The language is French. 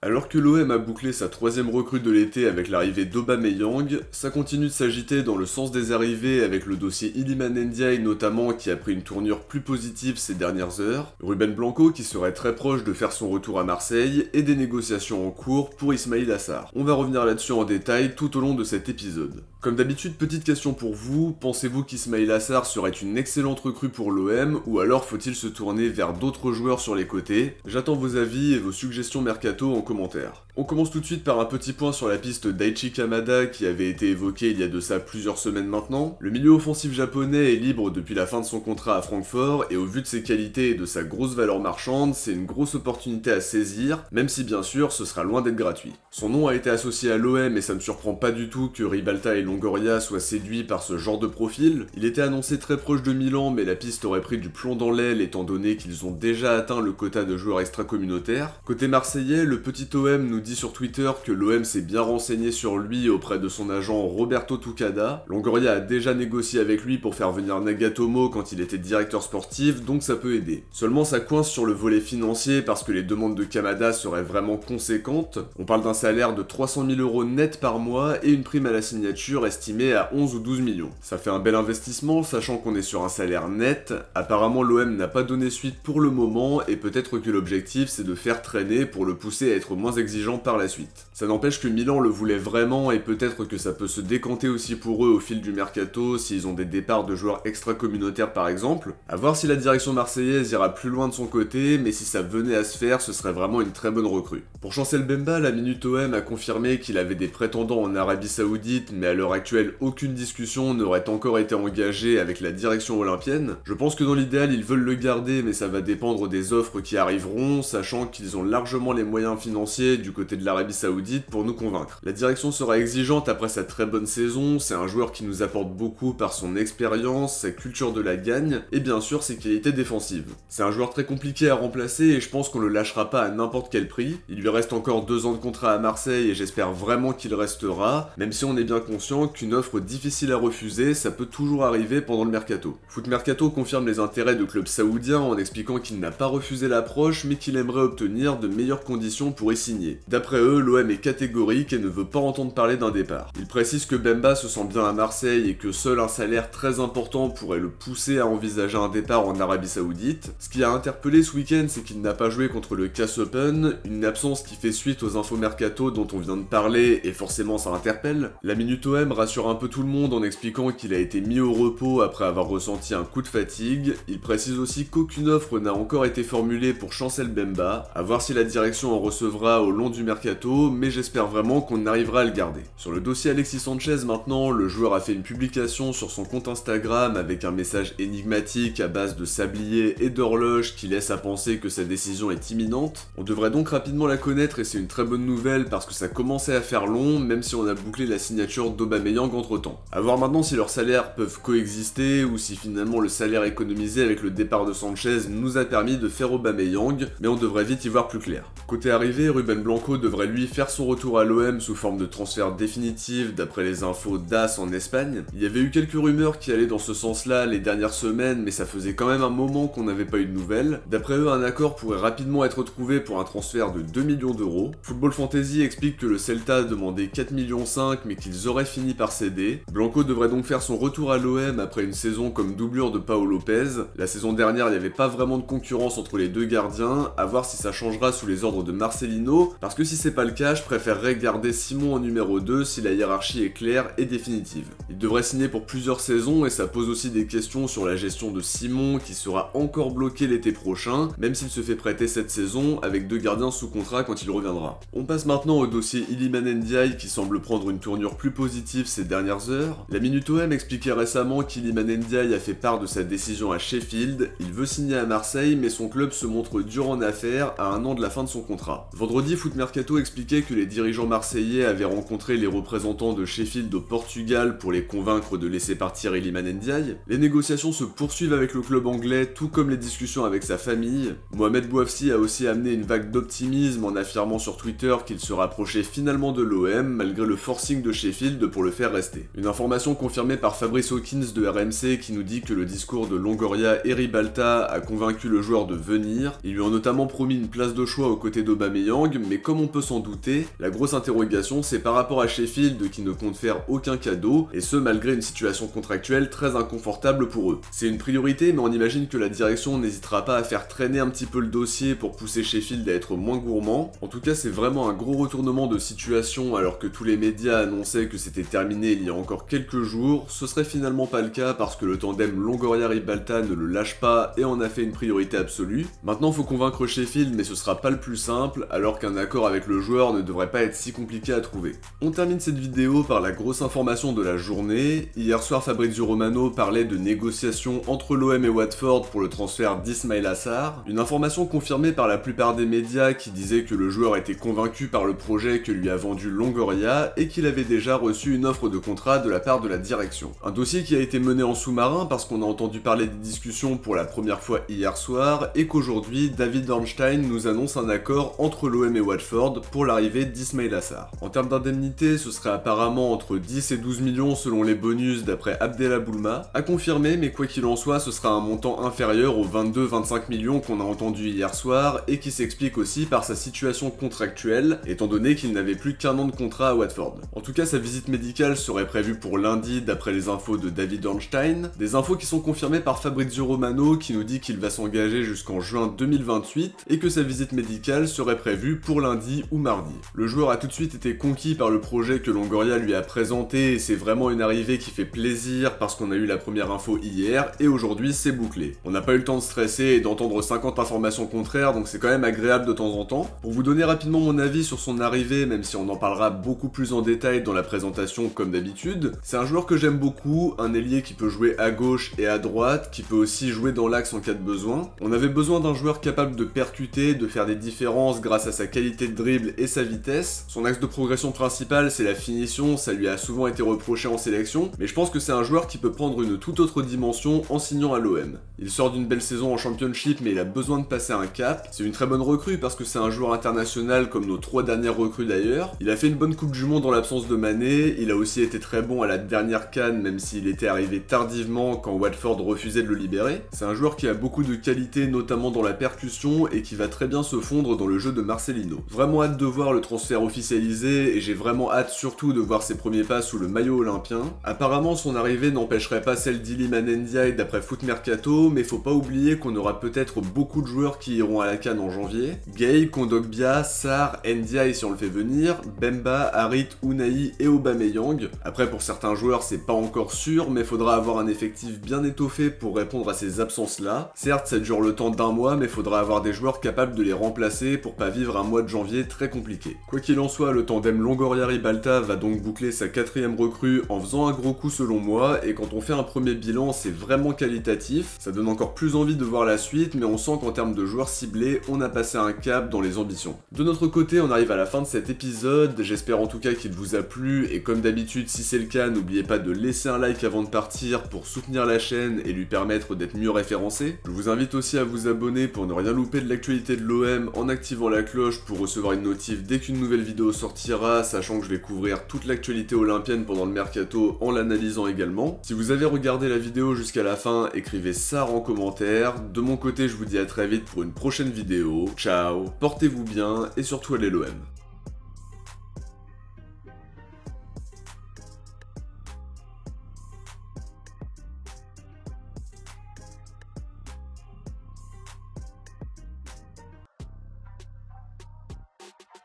Alors que l'OM a bouclé sa troisième recrue de l'été avec l'arrivée d'Aubameyang, ça continue de s'agiter dans le sens des arrivées avec le dossier Iliman Ndiaye notamment qui a pris une tournure plus positive ces dernières heures, Ruben Blanco qui serait très proche de faire son retour à Marseille et des négociations en cours pour Ismaïla Sarr. On va revenir là-dessus en détail tout au long de cet épisode. Comme d'habitude, petite question pour vous, pensez-vous qu'Ismaïla Sarr serait une excellente recrue pour l'OM ou alors faut-il se tourner vers d'autres joueurs sur les côtés? J'attends vos avis et vos suggestions mercato en commentaire. On commence tout de suite par un petit point sur la piste Daichi Kamada qui avait été évoquée il y a de ça plusieurs semaines maintenant. Le milieu offensif japonais est libre depuis la fin de son contrat à Francfort et au vu de ses qualités et de sa grosse valeur marchande, c'est une grosse opportunité à saisir, même si bien sûr ce sera loin d'être gratuit. Son nom a été associé à l'OM et ça ne surprend pas du tout que Ribalta et Longoria soient séduits par ce genre de profil. Il était annoncé très proche de Milan mais la piste aurait pris du plomb dans l'aile étant donné qu'ils ont déjà atteint le quota de joueurs extra-communautaires. Côté marseillais, le petit OM nous dit sur Twitter que l'OM s'est bien renseigné sur lui auprès de son agent Roberto Tucada. Longoria a déjà négocié avec lui pour faire venir Nagatomo quand il était directeur sportif, donc ça peut aider. Seulement ça coince sur le volet financier parce que les demandes de Kamada seraient vraiment conséquentes. On parle d'un salaire de 300 000 € net par mois et une prime à la signature estimée à 11 ou 12 millions. Ça fait un bel investissement sachant qu'on est sur un salaire net. Apparemment l'OM n'a pas donné suite pour le moment et peut-être que l'objectif c'est de faire traîner pour le pousser à être moins exigeant par la suite. Ça n'empêche que Milan le voulait vraiment et peut-être que ça peut se décanter aussi pour eux au fil du mercato s'ils ont des départs de joueurs extra-communautaires par exemple. À voir si la direction marseillaise ira plus loin de son côté, mais si ça venait à se faire, ce serait vraiment une très bonne recrue. Pour Chancel Bemba, la Minute OM a confirmé qu'il avait des prétendants en Arabie Saoudite, mais à l'heure actuelle, aucune discussion n'aurait encore été engagée avec la direction olympienne. Je pense que dans l'idéal, ils veulent le garder, mais ça va dépendre des offres qui arriveront, sachant qu'ils ont largement les moyens financiers du côté de l'Arabie Saoudite pour nous convaincre. La direction sera exigeante après sa très bonne saison, c'est un joueur qui nous apporte beaucoup par son expérience, sa culture de la gagne, et bien sûr ses qualités défensives. C'est un joueur très compliqué à remplacer et je pense qu'on le lâchera pas à n'importe quel prix. Il lui reste encore 2 ans de contrat à Marseille et j'espère vraiment qu'il restera, même si on est bien conscient qu'une offre difficile à refuser, ça peut toujours arriver pendant le mercato. Foot Mercato confirme les intérêts de clubs saoudiens en expliquant qu'il n'a pas refusé l'approche mais qu'il aimerait obtenir de meilleures conditions pour y signer. D'après eux, l'OM est catégorique et ne veut pas entendre parler d'un départ. Il précise que Bemba se sent bien à Marseille et que seul un salaire très important pourrait le pousser à envisager un départ en Arabie Saoudite. Ce qui a interpellé ce week-end, c'est qu'il n'a pas joué contre le CAS Open, une absence qui fait suite aux infos mercato dont on vient de parler et forcément ça interpelle. La Minute OM rassure un peu tout le monde en expliquant qu'il a été mis au repos après avoir ressenti un coup de fatigue. Il précise aussi qu'aucune offre n'a encore été formulée pour Chancel Bemba, à voir si la direction en recevra au long du mercato, mais j'espère vraiment qu'on arrivera à le garder. Sur le dossier Alexis Sanchez maintenant, le joueur a fait une publication sur son compte Instagram avec un message énigmatique à base de sablier et d'horloge qui laisse à penser que sa décision est imminente. On devrait donc rapidement la connaître et c'est une très bonne nouvelle parce que ça commençait à faire long, même si on a bouclé la signature d'Aubameyang entre temps. A voir maintenant si leurs salaires peuvent coexister ou si finalement le salaire économisé avec le départ de Sanchez nous a permis de faire Aubameyang, mais on devrait vite y voir plus clair. Côté arrivée, Ruben Blanco devrait lui faire son retour à l'OM sous forme de transfert définitif d'après les infos d'AS en Espagne. Il y avait eu quelques rumeurs qui allaient dans ce sens-là les dernières semaines, mais ça faisait quand même un moment qu'on n'avait pas eu de nouvelles. D'après eux, un accord pourrait rapidement être trouvé pour un transfert de 2 millions d'euros. Football Fantasy explique que le Celta demandait 4,5 millions mais qu'ils auraient fini par céder. Blanco devrait donc faire son retour à l'OM après une saison comme doublure de Pau Lopez. La saison dernière, il n'y avait pas vraiment de concurrence entre les deux gardiens, à voir si ça changera sous les ordres de Marcelino, parce que si c'est pas le cas, je préférerais garder Simon en numéro 2 si la hiérarchie est claire et définitive. Il devrait signer pour plusieurs saisons et ça pose aussi des questions sur la gestion de Simon qui sera encore bloqué l'été prochain, même s'il se fait prêter cette saison avec 2 gardiens sous contrat quand il reviendra. On passe maintenant au dossier Iliman Ndiaye qui semble prendre une tournure plus positive ces dernières heures. La Minute OM expliquait récemment qu'Iliman Ndiaye a fait part de sa décision à Sheffield, il veut signer à Marseille mais son club se montre dur en affaires à 1 an de la fin de son contrat. Vendredi, Foot Mercato expliquait que les dirigeants marseillais avaient rencontré les représentants de Sheffield au Portugal pour les convaincre de laisser partir Iliman Ndiaye. Les négociations se poursuivent avec le club anglais, tout comme les discussions avec sa famille. Mohamed Bouafsi a aussi amené une vague d'optimisme en affirmant sur Twitter qu'il se rapprochait finalement de l'OM malgré le forcing de Sheffield pour le faire rester. Une information confirmée par Fabrice Hawkins de RMC qui nous dit que le discours de Longoria et Ribalta a convaincu le joueur de venir. Ils lui ont notamment promis une place de choix aux côtés d'Aubameyang Aubameyang, mais comme on peut s'en douter, la grosse interrogation c'est par rapport à Sheffield qui ne compte faire aucun cadeau, et ce malgré une situation contractuelle très inconfortable pour eux. C'est une priorité, mais on imagine que la direction n'hésitera pas à faire traîner un petit peu le dossier pour pousser Sheffield à être moins gourmand. En tout cas, c'est vraiment un gros retournement de situation alors que tous les médias annonçaient que c'était terminé il y a encore quelques jours. Ce serait finalement pas le cas parce que le tandem Longoria-Ribalta ne le lâche pas et en a fait une priorité absolue. Maintenant, faut convaincre Sheffield, mais ce sera pas le plus simple, alors qu'un accord avec le joueur ne devrait pas être si compliqué à trouver. On termine cette vidéo par la grosse information de la journée. Hier soir, Fabrizio Romano parlait de négociations entre l'OM et Watford pour le transfert d'Ismaïla Sarr, une information confirmée par la plupart des médias qui disaient que le joueur était convaincu par le projet que lui a vendu Longoria et qu'il avait déjà reçu une offre de contrat de la part de la direction. Un dossier qui a été mené en sous-marin parce qu'on a entendu parler des discussions pour la première fois hier soir et qu'aujourd'hui David Ornstein nous annonce un accord entre l'OM et Watford pour l'arrivée d'Ismaïla Sarr. En termes d'indemnité, ce serait apparemment entre 10 et 12 millions selon les bonus d'après Abdellah Boulma, à confirmer, mais quoi qu'il en soit, ce sera un montant inférieur aux 22-25 millions qu'on a entendu hier soir et qui s'explique aussi par sa situation contractuelle, étant donné qu'il n'avait plus qu'un an de contrat à Watford. En tout cas, sa visite médicale serait prévue pour lundi d'après les infos de David Ornstein, des infos qui sont confirmées par Fabrizio Romano qui nous dit qu'il va s'engager jusqu'en juin 2028 et que sa visite médicale serait prévue pour lundi ou mardi. Le joueur a tout de suite été conquis par le projet que Longoria lui a présenté et c'est vraiment une arrivée qui fait plaisir parce qu'on a eu la première info hier et aujourd'hui c'est bouclé. On n'a pas eu le temps de stresser et d'entendre 50 informations contraires, donc c'est quand même agréable de temps en temps. Pour vous donner rapidement mon avis sur son arrivée, même si on en parlera beaucoup plus en détail dans la présentation comme d'habitude, c'est un joueur que j'aime beaucoup, un ailier qui peut jouer à gauche et à droite, qui peut aussi jouer dans l'axe en cas de besoin. On avait besoin d'un joueur capable de percuter, de faire des différences grâce à sa qualité de dribble et sa vitesse. Son axe de progression principal c'est la finition, ça lui a souvent été reproché en sélection, mais je pense que c'est un joueur qui peut prendre une toute autre dimension en signant à l'OM. Il sort d'une belle saison en Championship mais il a besoin de passer un cap. C'est une très bonne recrue parce que c'est un joueur international comme nos 3 dernières recrues d'ailleurs. Il a fait une bonne Coupe du Monde en l'absence de Mané, il a aussi été très bon à la dernière CAN même s'il était arrivé tardivement quand Watford refusait de le libérer. C'est un joueur qui a beaucoup de qualités notamment dans la percussion et qui va très bien se fondre dans le jeu de Marcelino. Vraiment hâte de voir le transfert officialisé et j'ai vraiment hâte surtout de voir ses premiers pas sous le maillot olympien. Apparemment son arrivée n'empêcherait pas celle d'Iliman Ndiaye d'après Foot Mercato, mais faut pas oublier qu'on aura peut-être beaucoup de joueurs qui iront à la CAN en janvier. Gay, Kondogbia, Sarr, Ndiaye si on le fait venir, Bemba, Harit, Unai et Aubameyang. Après pour certains joueurs c'est pas encore sûr, mais faudra avoir un effectif bien étoffé pour répondre à ces absences là. Certes ça dure le temps d'un mois, mais faudra avoir des joueurs capables de les remplacer pour pas vivre un mois de janvier très compliqué. Quoi qu'il en soit, le tandem Longoria-Ribalta va donc boucler sa 4ème recrue en faisant un gros coup selon moi, et quand on fait un premier bilan c'est vraiment qualitatif, ça donne encore plus envie de voir la suite, mais on sent qu'en termes de joueurs ciblés, on a passé un cap dans les ambitions. De notre côté, on arrive à la fin de cet épisode, j'espère en tout cas qu'il vous a plu, et comme d'habitude, si c'est le cas, n'oubliez pas de laisser un like avant de partir pour soutenir la chaîne et lui permettre d'être mieux référencé. Je vous invite aussi à vous abonner pour ne rien louper de l'actualité de l'OM en activant la cloche pour recevoir une notif dès qu'une nouvelle vidéo sortira, sachant que je vais couvrir toute l'actualité olympienne pendant le mercato en l'analysant également. Si vous avez regardé la vidéo jusqu'à la fin, écrivez ça en commentaire. De mon côté, je vous dis à très vite pour une prochaine vidéo. Ciao, portez-vous bien et surtout allez l'OM.